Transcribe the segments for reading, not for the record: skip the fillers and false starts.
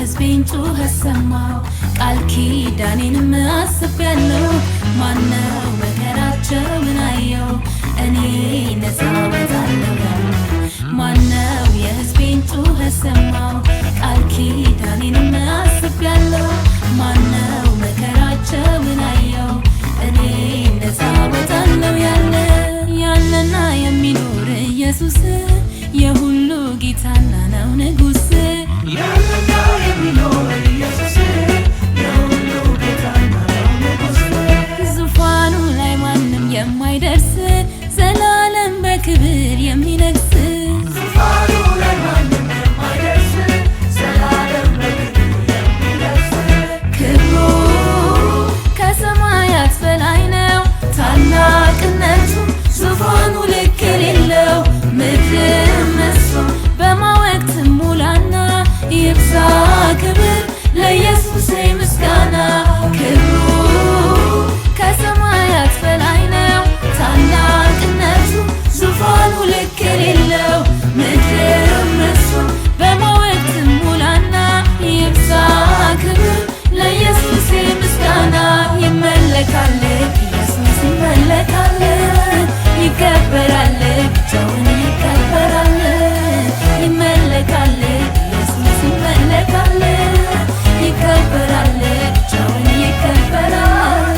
የሕዝቤን ጩኸት ሰማው ቃል ኪዳኔንም አስቤያለሁ ማነው መከራቸውን አየው እኔ ነፃ ወጣለሁ ማነው የሕዝቤን ጩኸት ሰማው ቃል ኪዳኔንም አስቤያለሁ ማነው መከራቸውን አየው እኔ ነፃ ወጣለሁ ያለና የሚኖር ኢየሱስ የሁሉ ጌታና ነው ንጉስ ያለና የሚኖር ኢየሱስ የሁሉ ጌታና ነው ንጉስ ዙፋኑ ላይ ማንም የማይደርስ ዘላለም በክብር የሚነግስ ዙፋኑ ላይ ማንም የማይደርስ ዘላለም በክብር የሚነግስ ክብሩ ከሰማያት በላይ ነው ታላቅነቱ ዙፋኑ ልክ የሌለው ምድርም እሱን በማወቅ ትሙላና ይብዛ ክብር ለኢየሱስ ምስጋና ክብሩ ከሰማያት በላይ ነው ታላቅነቱ ዙፋኑ ልክ የሌለው ምድርም እሱን በማወቅ ትሙላና ይብዛ ክብር ለኢየሱስ ምስጋና ይመለካል ኢየሱስ ይመለካል ይከበራል ብቻውን ይከበራል ይመለካል ኢየሱስ ይመለካል ይከበራል ብቻውን ይከበራል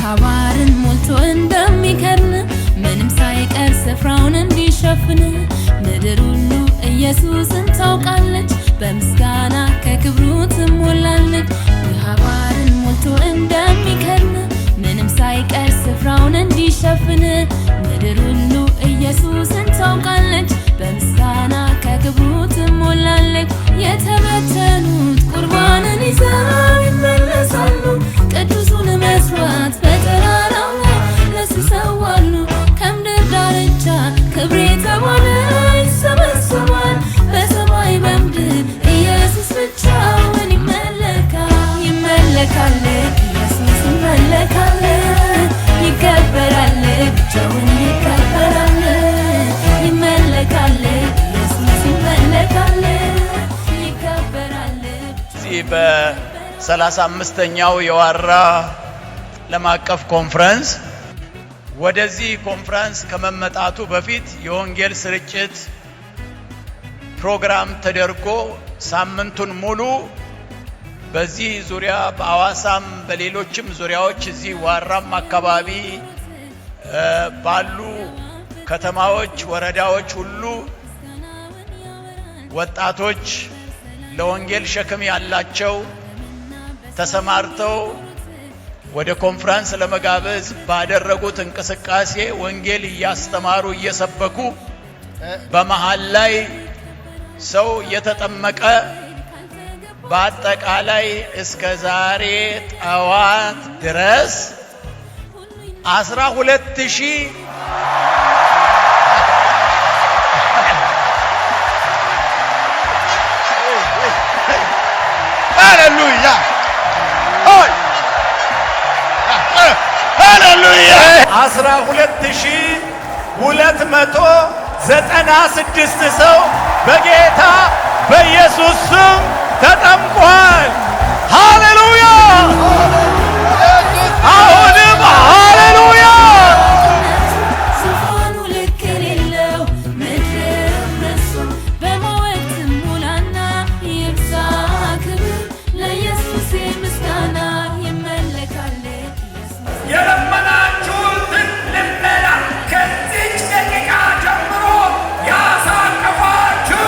ሐዋርን ሞልቶ እንደሚከርን ምንም ሳይቀር ስፍራውን እንዲሸፍን ምድር ሁሉ ኢየሱስን ታውቃለች በምስጋና ከክብሩ ትሞላለች ሐዋርን ሞልቶ እንደሚከርን ምንም ሳይቀር ስፍራውን እንዲሸፍን ምድር ሁሉ ኢየሱስን ታውቃለች በምስጋና ከክብሩ ትሞላለች የተበተኑት ቁርባንን ይዘው ይመለሳሉ ቅዱሱን መስዋዕት በተራራው ላይ ለሱ ይሰዋሉ ከምድር ዳርቻ ክብር የተባለ ይሰበሰባል በሰማይ በምድር ኢየሱስ ብቻውን ይመለካል ኢየሱስ ይመለካል ይከበራል ብቻውን ይከበራል ይመለካል ኢየሱስ ይመለካል ይከበራል እዚህ በ35ኛው የዋራ ዓለም አቀፍ ኮንፈረንስ ወደዚህ ኮንፈረንስ ከመመጣቱ በፊት የወንጌል ስርጭት ፕሮግራም ተደርጎ ሳምንቱን ሙሉ በዚህ ዙሪያ በአዋሳም በሌሎችም ዙሪያዎች እዚህ ዋራም አካባቢ ባሉ ከተማዎች ወረዳዎች ሁሉ ወጣቶች ለወንጌል ሸክም ያላቸው ተሰማርተው ወደ ኮንፈረንስ ለመጋበዝ ባደረጉት እንቅስቃሴ ወንጌል እያስተማሩ እየሰበኩ በመሃል ላይ ሰው የተጠመቀ በአጠቃላይ እስከ ዛሬ ጠዋት ድረስ 12000 ሃሌሉያ ሃሌሉያ 12296 ሰው በጌታ በኢየሱስ ስም ተጠምቋል። ሃሌሉያ አሁንም ሃሌሉያ ዙፋኑ ልክ የሌለው ምድርም እሱን በማወቅ ትሙላና ይብዛ ክብር ለኢየሱስ ምስጋና ይመለካል የለመናችሁትን ልመና ከዚች ደቂቃ ጀምሮ ያሳቀፋችሁ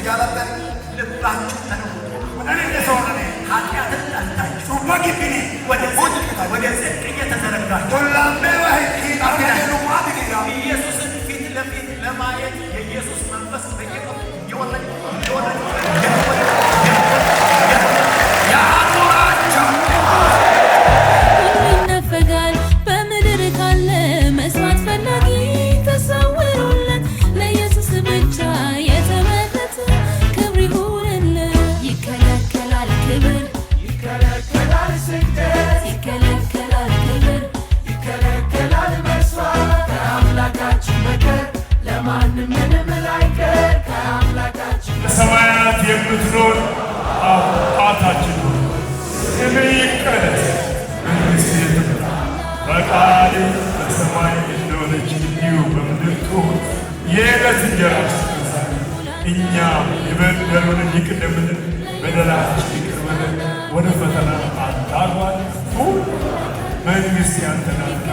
ያለበት ልባችሁ ተለውጦ እኔ ለሰው ነኝ ኃጢአትን ጠልታችሁ በግብኔ ወደ ጽድቅ እየተዘረጋችሁ ሁላሜ ኢየሱስን ፊት ለፊት ለማየት የኢየሱስ መንፈስ በየቀኑ እየወረደ ያኖራቸው ይነፈጋል በምድር ካለ መስማት ፈላጊ ተሰውሮለት ለኢየሱስ ብቻ የተመረጠ ክብር ይሁንለት። ይከለከላል ክብር ይከለከላል ስግደት ይከለከላል ክብር ይከለከላል መስዋዕት ከአምላካችን በቀር ለማንም ምንም ላይቀር ከአምላካችን በሰማያት የምትኖር አባታችን ሆይ ስምህ ይቀደስ፣ መንግሥትህ ትምጣ፣ ፈቃድህ በሰማይ እንደሆነች እንዲሁ በምድር ትሁን። የዕለት እንጀራችንን ስጠን ዛሬ፣ እኛም የበደሉንን ይቅር እንደምንል በደላችንን ይቅር በለን፣ ወደ ፈተና አታግባን፣ መንግሥት ያንተ ናትና